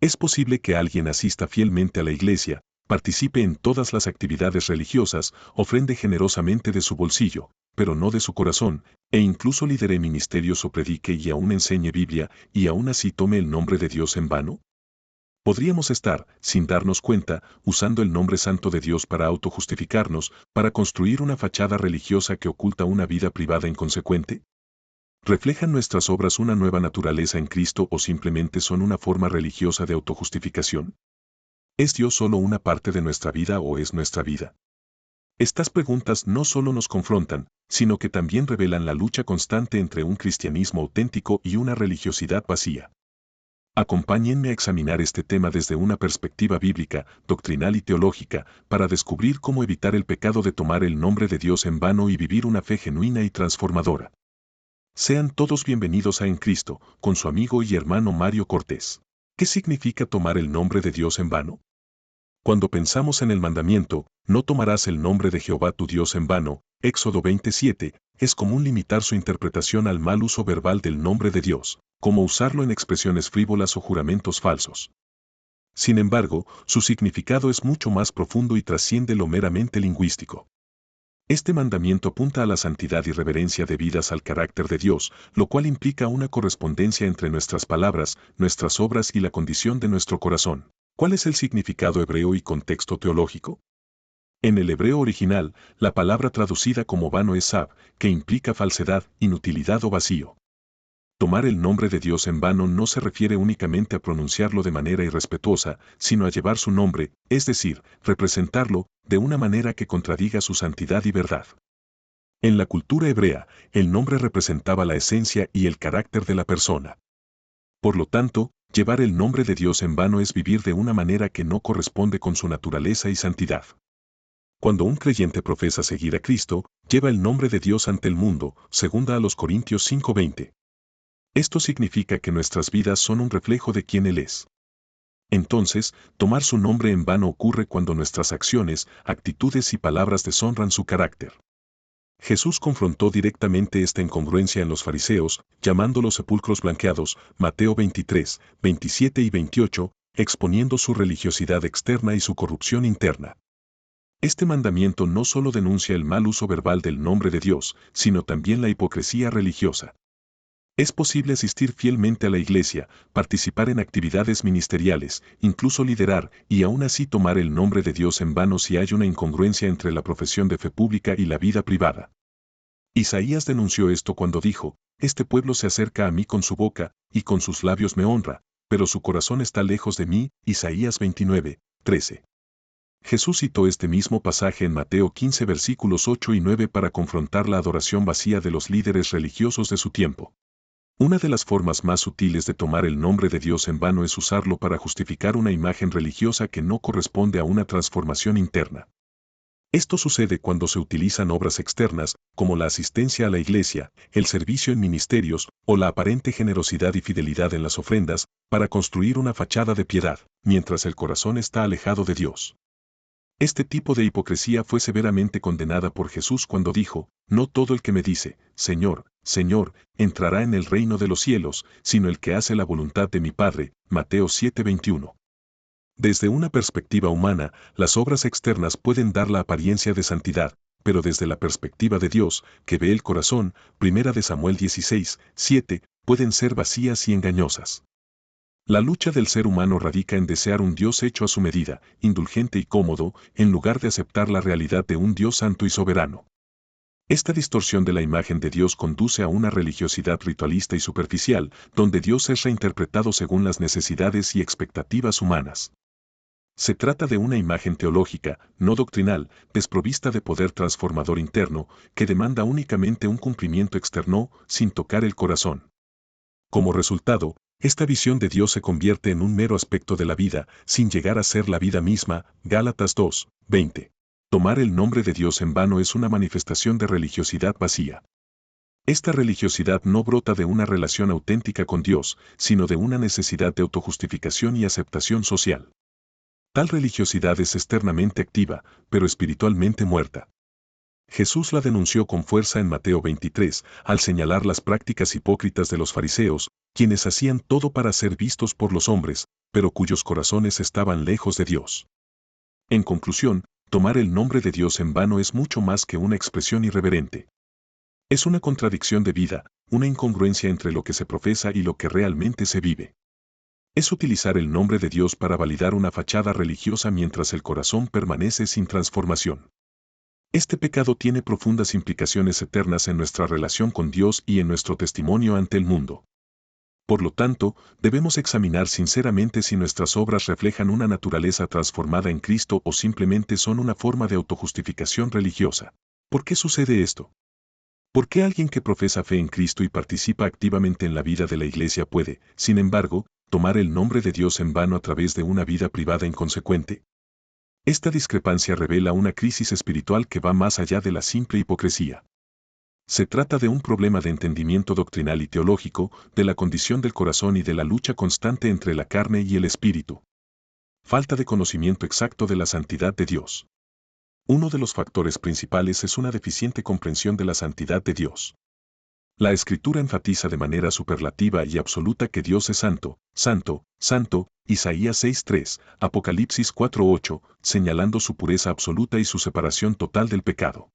Es posible que alguien asista fielmente a la iglesia, participe en todas las actividades religiosas, ofrende generosamente de su bolsillo, pero no de su corazón, e incluso lidere ministerios o predique y aún enseñe Biblia, y aún así tome el nombre de Dios en vano. Podríamos estar, sin darnos cuenta, usando el nombre santo de Dios para autojustificarnos, para construir una fachada religiosa que oculta una vida privada inconsecuente. ¿Reflejan nuestras obras una nueva naturaleza en Cristo o simplemente son una forma religiosa de autojustificación? ¿Es Dios solo una parte de nuestra vida o es nuestra vida? Estas preguntas no solo nos confrontan, sino que también revelan la lucha constante entre un cristianismo auténtico y una religiosidad vacía. Acompáñenme a examinar este tema desde una perspectiva bíblica, doctrinal y teológica, para descubrir cómo evitar el pecado de tomar el nombre de Dios en vano y vivir una fe genuina y transformadora. Sean todos bienvenidos a En Cristo, con su amigo y hermano Mario Cortés. ¿Qué significa tomar el nombre de Dios en vano? Cuando pensamos en el mandamiento, no tomarás el nombre de Jehová tu Dios en vano, Éxodo 27, es común limitar su interpretación al mal uso verbal del nombre de Dios, como usarlo en expresiones frívolas o juramentos falsos. Sin embargo, su significado es mucho más profundo y trasciende lo meramente lingüístico. Este mandamiento apunta a la santidad y reverencia debidas al carácter de Dios, lo cual implica una correspondencia entre nuestras palabras, nuestras obras y la condición de nuestro corazón. ¿Cuál es el significado hebreo y contexto teológico? En el hebreo original, la palabra traducida como vano es sab, que implica falsedad, inutilidad o vacío. Tomar el nombre de Dios en vano no se refiere únicamente a pronunciarlo de manera irrespetuosa, sino a llevar su nombre, es decir, representarlo, de una manera que contradiga su santidad y verdad. En la cultura hebrea, el nombre representaba la esencia y el carácter de la persona. Por lo tanto, llevar el nombre de Dios en vano es vivir de una manera que no corresponde con su naturaleza y santidad. Cuando un creyente profesa seguir a Cristo, lleva el nombre de Dios ante el mundo, 2 Corintios 5:20. Esto significa que nuestras vidas son un reflejo de quién Él es. Entonces, tomar su nombre en vano ocurre cuando nuestras acciones, actitudes y palabras deshonran su carácter. Jesús confrontó directamente esta incongruencia en los fariseos, llamándolos sepulcros blanqueados, Mateo 23, 27 y 28, exponiendo su religiosidad externa y su corrupción interna. Este mandamiento no solo denuncia el mal uso verbal del nombre de Dios, sino también la hipocresía religiosa. Es posible asistir fielmente a la iglesia, participar en actividades ministeriales, incluso liderar, y aún así tomar el nombre de Dios en vano si hay una incongruencia entre la profesión de fe pública y la vida privada. Isaías denunció esto cuando dijo, «Este pueblo se acerca a mí con su boca, y con sus labios me honra, pero su corazón está lejos de mí», Isaías 29, 13. Jesús citó este mismo pasaje en Mateo 15 versículos 8 y 9 para confrontar la adoración vacía de los líderes religiosos de su tiempo. Una de las formas más sutiles de tomar el nombre de Dios en vano es usarlo para justificar una imagen religiosa que no corresponde a una transformación interna. Esto sucede cuando se utilizan obras externas, como la asistencia a la iglesia, el servicio en ministerios, o la aparente generosidad y fidelidad en las ofrendas, para construir una fachada de piedad, mientras el corazón está alejado de Dios. Este tipo de hipocresía fue severamente condenada por Jesús cuando dijo, «No todo el que me dice, Señor, Señor, entrará en el reino de los cielos, sino el que hace la voluntad de mi Padre», Mateo 7:21. Desde una perspectiva humana, las obras externas pueden dar la apariencia de santidad, pero desde la perspectiva de Dios, que ve el corazón, 1 Samuel 16:7, pueden ser vacías y engañosas. La lucha del ser humano radica en desear un Dios hecho a su medida, indulgente y cómodo, en lugar de aceptar la realidad de un Dios santo y soberano. Esta distorsión de la imagen de Dios conduce a una religiosidad ritualista y superficial, donde Dios es reinterpretado según las necesidades y expectativas humanas. Se trata de una imagen teológica, no doctrinal, desprovista de poder transformador interno, que demanda únicamente un cumplimiento externo, sin tocar el corazón. Como resultado, esta visión de Dios se convierte en un mero aspecto de la vida, sin llegar a ser la vida misma, Gálatas 2, 20. Tomar el nombre de Dios en vano es una manifestación de religiosidad vacía. Esta religiosidad no brota de una relación auténtica con Dios, sino de una necesidad de autojustificación y aceptación social. Tal religiosidad es externamente activa, pero espiritualmente muerta. Jesús la denunció con fuerza en Mateo 23, al señalar las prácticas hipócritas de los fariseos, quienes hacían todo para ser vistos por los hombres, pero cuyos corazones estaban lejos de Dios. En conclusión, tomar el nombre de Dios en vano es mucho más que una expresión irreverente. Es una contradicción de vida, una incongruencia entre lo que se profesa y lo que realmente se vive. Es utilizar el nombre de Dios para validar una fachada religiosa mientras el corazón permanece sin transformación. Este pecado tiene profundas implicaciones eternas en nuestra relación con Dios y en nuestro testimonio ante el mundo. Por lo tanto, debemos examinar sinceramente si nuestras obras reflejan una naturaleza transformada en Cristo o simplemente son una forma de autojustificación religiosa. ¿Por qué sucede esto? ¿Por qué alguien que profesa fe en Cristo y participa activamente en la vida de la Iglesia puede, sin embargo, tomar el nombre de Dios en vano a través de una vida privada inconsecuente? Esta discrepancia revela una crisis espiritual que va más allá de la simple hipocresía. Se trata de un problema de entendimiento doctrinal y teológico, de la condición del corazón y de la lucha constante entre la carne y el espíritu. Falta de conocimiento exacto de la santidad de Dios. Uno de los factores principales es una deficiente comprensión de la santidad de Dios. La Escritura enfatiza de manera superlativa y absoluta que Dios es santo, santo, santo, Isaías 6:3, Apocalipsis 4:8, señalando su pureza absoluta y su separación total del pecado.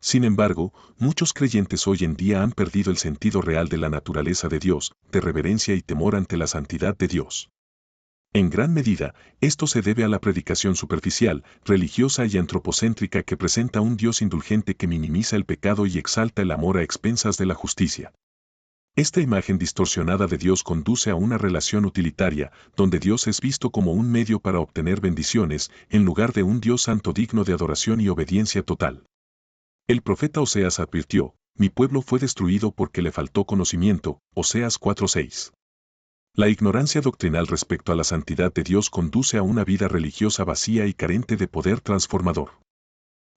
Sin embargo, muchos creyentes hoy en día han perdido el sentido real de la naturaleza de Dios, de reverencia y temor ante la santidad de Dios. En gran medida, esto se debe a la predicación superficial, religiosa y antropocéntrica que presenta un Dios indulgente que minimiza el pecado y exalta el amor a expensas de la justicia. Esta imagen distorsionada de Dios conduce a una relación utilitaria, donde Dios es visto como un medio para obtener bendiciones, en lugar de un Dios santo digno de adoración y obediencia total. El profeta Oseas advirtió, mi pueblo fue destruido porque le faltó conocimiento, Oseas 4:6. La ignorancia doctrinal respecto a la santidad de Dios conduce a una vida religiosa vacía y carente de poder transformador.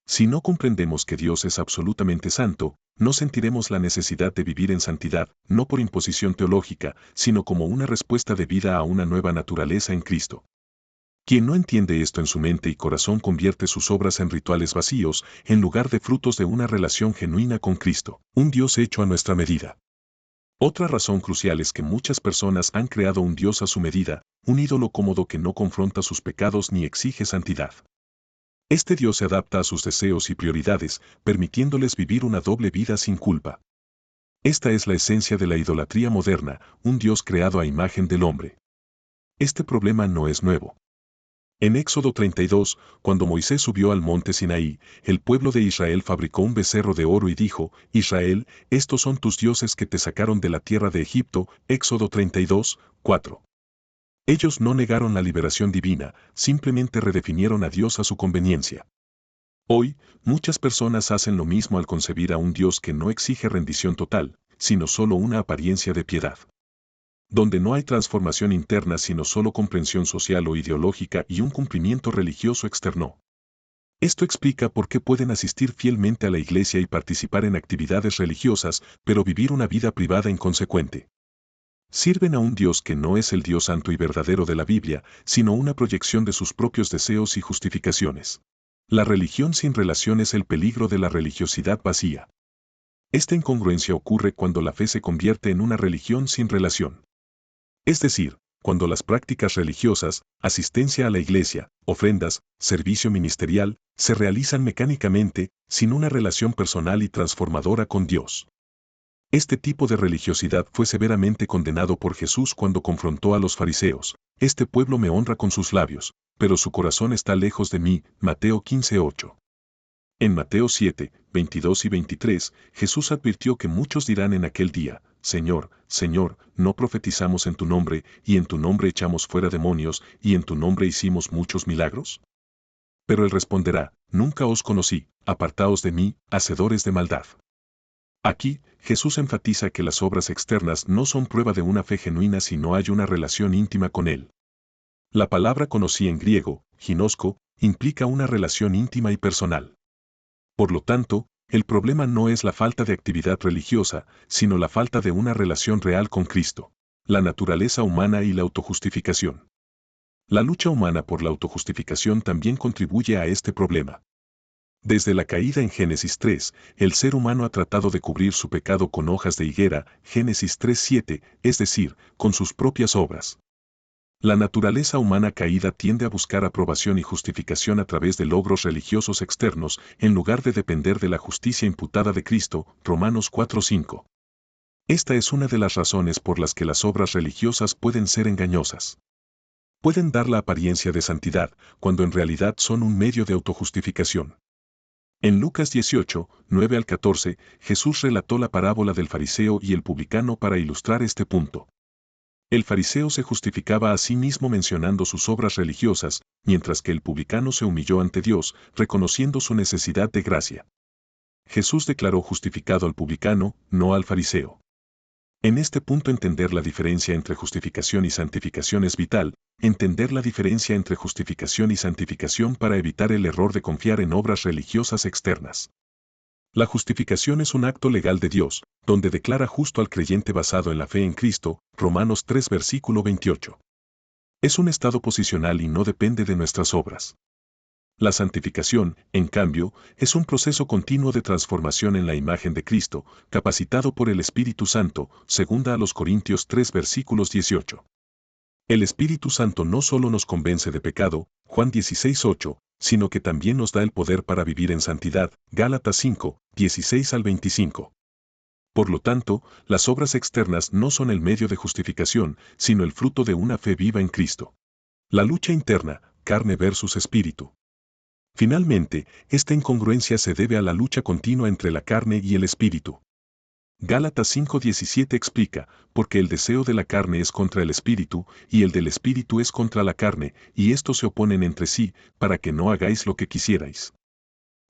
Si no comprendemos que Dios es absolutamente santo, no sentiremos la necesidad de vivir en santidad, no por imposición teológica, sino como una respuesta de vida a una nueva naturaleza en Cristo. Quien no entiende esto en su mente y corazón convierte sus obras en rituales vacíos, en lugar de frutos de una relación genuina con Cristo, un Dios hecho a nuestra medida. Otra razón crucial es que muchas personas han creado un Dios a su medida, un ídolo cómodo que no confronta sus pecados ni exige santidad. Este Dios se adapta a sus deseos y prioridades, permitiéndoles vivir una doble vida sin culpa. Esta es la esencia de la idolatría moderna, un Dios creado a imagen del hombre. Este problema no es nuevo. En Éxodo 32, cuando Moisés subió al monte Sinaí, el pueblo de Israel fabricó un becerro de oro y dijo, Israel, estos son tus dioses que te sacaron de la tierra de Egipto, Éxodo 32, 4. Ellos no negaron la liberación divina, simplemente redefinieron a Dios a su conveniencia. Hoy, muchas personas hacen lo mismo al concebir a un Dios que no exige rendición total, sino solo una apariencia de piedad. Donde no hay transformación interna sino solo comprensión social o ideológica y un cumplimiento religioso externo. Esto explica por qué pueden asistir fielmente a la iglesia y participar en actividades religiosas, pero vivir una vida privada inconsecuente. Sirven a un Dios que no es el Dios santo y verdadero de la Biblia, sino una proyección de sus propios deseos y justificaciones. La religión sin relación es el peligro de la religiosidad vacía. Esta incongruencia ocurre cuando la fe se convierte en una religión sin relación. Es decir, cuando las prácticas religiosas, asistencia a la iglesia, ofrendas, servicio ministerial, se realizan mecánicamente, sin una relación personal y transformadora con Dios. Este tipo de religiosidad fue severamente condenado por Jesús cuando confrontó a los fariseos. Este pueblo me honra con sus labios, pero su corazón está lejos de mí. Mateo 15:8. En Mateo 7, 22 y 23, Jesús advirtió que muchos dirán en aquel día, Señor, Señor, ¿no profetizamos en tu nombre, y en tu nombre echamos fuera demonios, y en tu nombre hicimos muchos milagros? Pero él responderá, Nunca os conocí, apartaos de mí, hacedores de maldad. Aquí, Jesús enfatiza que las obras externas no son prueba de una fe genuina si no hay una relación íntima con Él. La palabra conocí en griego, ginosko, implica una relación íntima y personal. Por lo tanto, el problema no es la falta de actividad religiosa, sino la falta de una relación real con Cristo, la naturaleza humana y la autojustificación. La lucha humana por la autojustificación también contribuye a este problema. Desde la caída en Génesis 3, el ser humano ha tratado de cubrir su pecado con hojas de higuera, Génesis 3:7, es decir, con sus propias obras. La naturaleza humana caída tiende a buscar aprobación y justificación a través de logros religiosos externos, en lugar de depender de la justicia imputada de Cristo, Romanos 4:5. Esta es una de las razones por las que las obras religiosas pueden ser engañosas. Pueden dar la apariencia de santidad, cuando en realidad son un medio de autojustificación. En Lucas 18, 9 al 14, Jesús relató la parábola del fariseo y el publicano para ilustrar este punto. El fariseo se justificaba a sí mismo mencionando sus obras religiosas, mientras que el publicano se humilló ante Dios, reconociendo su necesidad de gracia. Jesús declaró justificado al publicano, no al fariseo. En este punto entender la diferencia entre justificación y santificación es vital, entender la diferencia entre justificación y santificación para evitar el error de confiar en obras religiosas externas. La justificación es un acto legal de Dios, donde declara justo al creyente basado en la fe en Cristo, Romanos 3 versículo 28. Es un estado posicional y no depende de nuestras obras. La santificación, en cambio, es un proceso continuo de transformación en la imagen de Cristo, capacitado por el Espíritu Santo, segunda a los Corintios 3 versículos 18. El Espíritu Santo no solo nos convence de pecado, Juan 16:8, sino que también nos da el poder para vivir en santidad, Gálatas 5, 16 al 25. Por lo tanto, las obras externas no son el medio de justificación, sino el fruto de una fe viva en Cristo. La lucha interna, carne versus espíritu. Finalmente, esta incongruencia se debe a la lucha continua entre la carne y el espíritu. Gálatas 5:17 explica, porque el deseo de la carne es contra el espíritu, y el del espíritu es contra la carne, y estos se oponen entre sí, para que no hagáis lo que quisierais.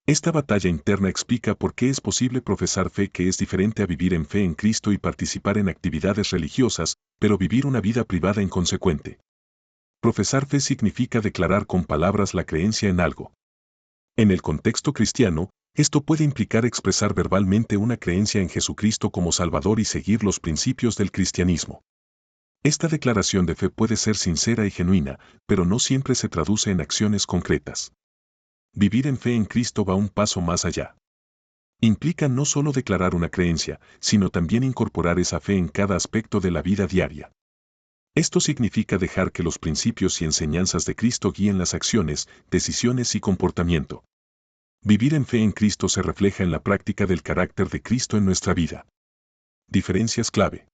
Esta batalla interna explica por qué es posible profesar fe que es diferente a vivir en fe en Cristo y participar en actividades religiosas, pero vivir una vida privada inconsecuente. Profesar fe significa declarar con palabras la creencia en algo. En el contexto cristiano, esto puede implicar expresar verbalmente una creencia en Jesucristo como Salvador y seguir los principios del cristianismo. Esta declaración de fe puede ser sincera y genuina, pero no siempre se traduce en acciones concretas. Vivir en fe en Cristo va un paso más allá. Implica no solo declarar una creencia, sino también incorporar esa fe en cada aspecto de la vida diaria. Esto significa dejar que los principios y enseñanzas de Cristo guíen las acciones, decisiones y comportamiento. Vivir en fe en Cristo se refleja en la práctica del carácter de Cristo en nuestra vida. Diferencias clave.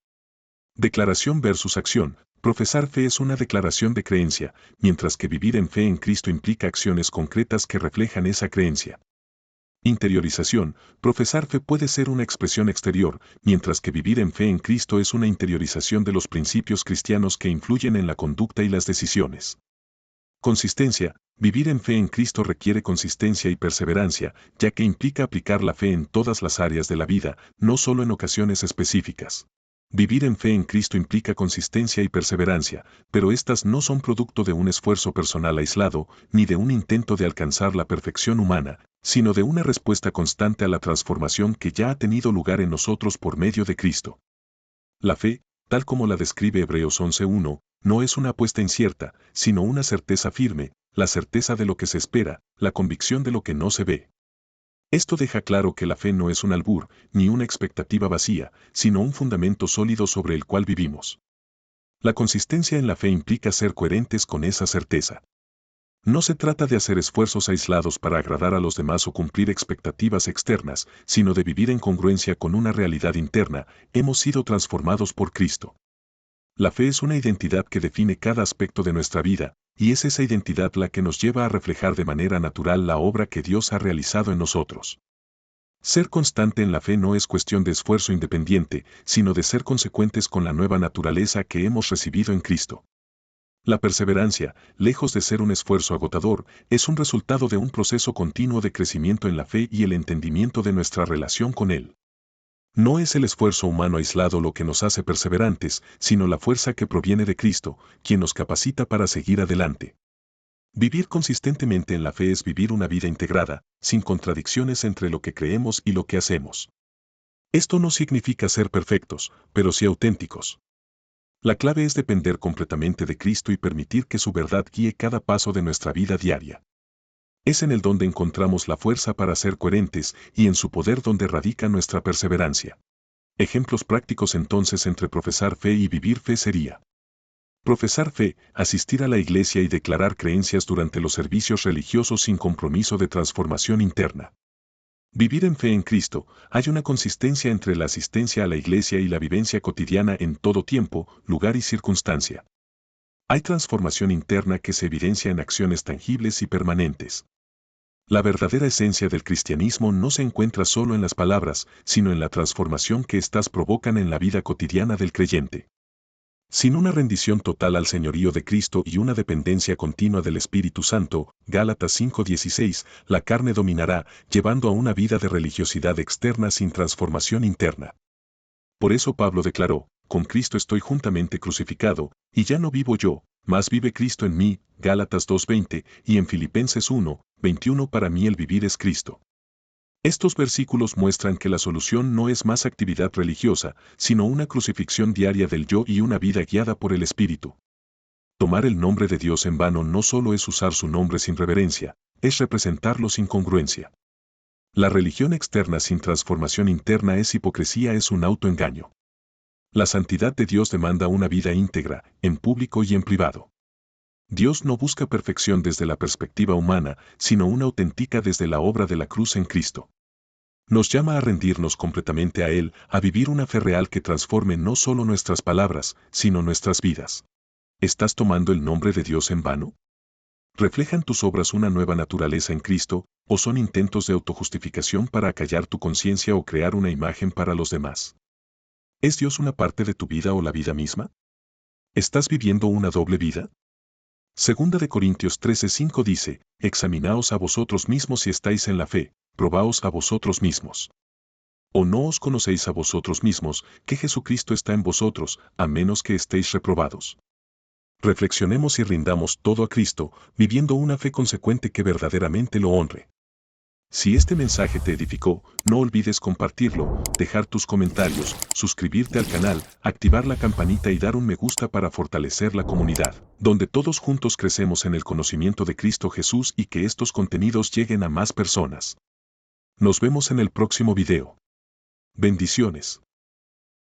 Declaración versus acción. Profesar fe es una declaración de creencia, mientras que vivir en fe en Cristo implica acciones concretas que reflejan esa creencia. Interiorización. Profesar fe puede ser una expresión exterior, mientras que vivir en fe en Cristo es una interiorización de los principios cristianos que influyen en la conducta y las decisiones. Consistencia. Vivir en fe en Cristo requiere consistencia y perseverancia, ya que implica aplicar la fe en todas las áreas de la vida, no solo en ocasiones específicas. Vivir en fe en Cristo implica consistencia y perseverancia, pero estas no son producto de un esfuerzo personal aislado, ni de un intento de alcanzar la perfección humana, sino de una respuesta constante a la transformación que ya ha tenido lugar en nosotros por medio de Cristo. La fe, tal como la describe Hebreos 11:1, no es una apuesta incierta, sino una certeza firme, la certeza de lo que se espera, la convicción de lo que no se ve. Esto deja claro que la fe no es un albur, ni una expectativa vacía, sino un fundamento sólido sobre el cual vivimos. La consistencia en la fe implica ser coherentes con esa certeza. No se trata de hacer esfuerzos aislados para agradar a los demás o cumplir expectativas externas, sino de vivir en congruencia con una realidad interna: hemos sido transformados por Cristo. La fe es una identidad que define cada aspecto de nuestra vida, y es esa identidad la que nos lleva a reflejar de manera natural la obra que Dios ha realizado en nosotros. Ser constante en la fe no es cuestión de esfuerzo independiente, sino de ser consecuentes con la nueva naturaleza que hemos recibido en Cristo. La perseverancia, lejos de ser un esfuerzo agotador, es un resultado de un proceso continuo de crecimiento en la fe y el entendimiento de nuestra relación con Él. No es el esfuerzo humano aislado lo que nos hace perseverantes, sino la fuerza que proviene de Cristo, quien nos capacita para seguir adelante. Vivir consistentemente en la fe es vivir una vida integrada, sin contradicciones entre lo que creemos y lo que hacemos. Esto no significa ser perfectos, pero sí auténticos. La clave es depender completamente de Cristo y permitir que su verdad guíe cada paso de nuestra vida diaria. Es en Él donde encontramos la fuerza para ser coherentes y en su poder donde radica nuestra perseverancia. Ejemplos prácticos entonces entre profesar fe y vivir fe sería: Profesar fe, asistir a la iglesia y declarar creencias durante los servicios religiosos sin compromiso de transformación interna. Vivir en fe en Cristo, hay una consistencia entre la asistencia a la iglesia y la vivencia cotidiana en todo tiempo, lugar y circunstancia. Hay transformación interna que se evidencia en acciones tangibles y permanentes. La verdadera esencia del cristianismo no se encuentra solo en las palabras, sino en la transformación que éstas provocan en la vida cotidiana del creyente. Sin una rendición total al señorío de Cristo y una dependencia continua del Espíritu Santo, Gálatas 5:16, la carne dominará, llevando a una vida de religiosidad externa sin transformación interna. Por eso Pablo declaró, con Cristo estoy juntamente crucificado, y ya no vivo yo, mas vive Cristo en mí, Gálatas 2:20, y en Filipenses 1:21 para mí el vivir es Cristo. Estos versículos muestran que la solución no es más actividad religiosa, sino una crucifixión diaria del yo y una vida guiada por el Espíritu. Tomar el nombre de Dios en vano no solo es usar su nombre sin reverencia, es representarlo sin congruencia. La religión externa sin transformación interna es hipocresía, es un autoengaño. La santidad de Dios demanda una vida íntegra, en público y en privado. Dios no busca perfección desde la perspectiva humana, sino una auténtica desde la obra de la cruz en Cristo. Nos llama a rendirnos completamente a Él, a vivir una fe real que transforme no solo nuestras palabras, sino nuestras vidas. ¿Estás tomando el nombre de Dios en vano? ¿Reflejan tus obras una nueva naturaleza en Cristo, o son intentos de autojustificación para acallar tu conciencia o crear una imagen para los demás? ¿Es Dios una parte de tu vida o la vida misma? ¿Estás viviendo una doble vida? Segunda de Corintios 13:5 dice, examinaos a vosotros mismos si estáis en la fe, probaos a vosotros mismos. ¿O no os conocéis a vosotros mismos, que Jesucristo está en vosotros, a menos que estéis reprobados? Reflexionemos y rindamos todo a Cristo, viviendo una fe consecuente que verdaderamente lo honre. Si este mensaje te edificó, no olvides compartirlo, dejar tus comentarios, suscribirte al canal, activar la campanita y dar un me gusta para fortalecer la comunidad, donde todos juntos crecemos en el conocimiento de Cristo Jesús y que estos contenidos lleguen a más personas. Nos vemos en el próximo video. Bendiciones.